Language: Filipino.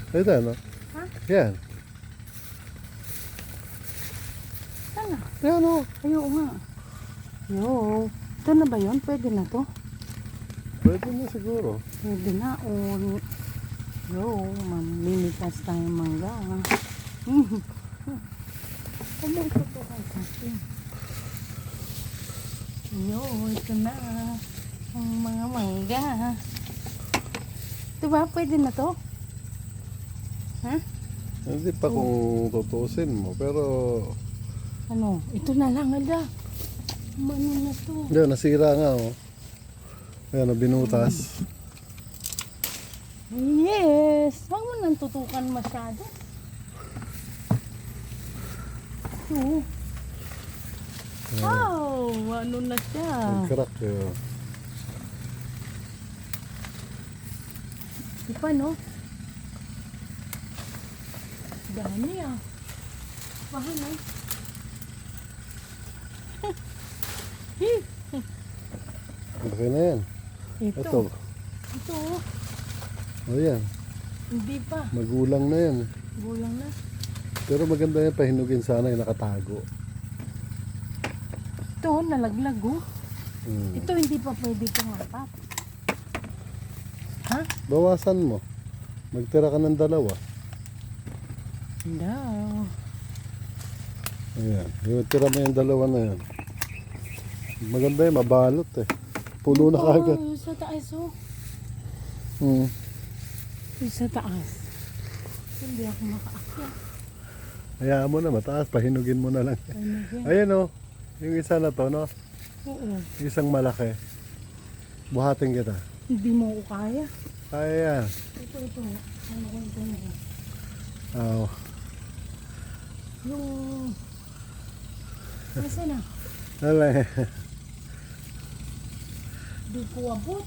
Ito, no? Ha? Yan. Sana. Yan, no? Ayaw nga. Yo. Ito na ba yun? Pwede na to? Pwede na siguro. Pwede na. O, yo, mamimitas tayong mangga. Kumulto po kayo sa akin. Yo, ito na. Ang mga mangga. Diba? Pwede na to? Ha? Hindi pa kung tutusin mo, pero... Ano? Ito na lang, ala. Ano na to? Yan, nasira nga, oh. Ayan, binutas. Yes! Huwag mo nang tutukan masyado. Ito. Wow! Ano na siya? Nag-crack, eh. Di pa, no? Dami, ah. Bahan, ah. Laki na yan. Ito. Ito. Ito, oh. O yan. Hindi pa. Magulang na yan. Gulang na. Pero maganda yan, pahinugin sana yung nakatago. Ito, nalaglag, oh. Hmm. Ito, hindi pa pwede itong apat. Ha? Bawasan mo. Magtira ka ng dalawa. Hindi. Ayan. Tira mo yung dalawa na yan. Maganda yan, mabalot eh. Puno na kagad. Oh, sa taas, oh. Hmm. Yung sa taas. Hindi ako makaakyat. Hayaan mo na, mataas. Pahinugin mo na lang. Pahinugin. Ayan o. Yung isa na to, no? Oo. Yung isang malaki. Buhatin kita. Hindi mo ko kaya. Kaya yan. Ito. Ano ko ito na? Oo. Yung... Nasa na? Alay. Di ko abot.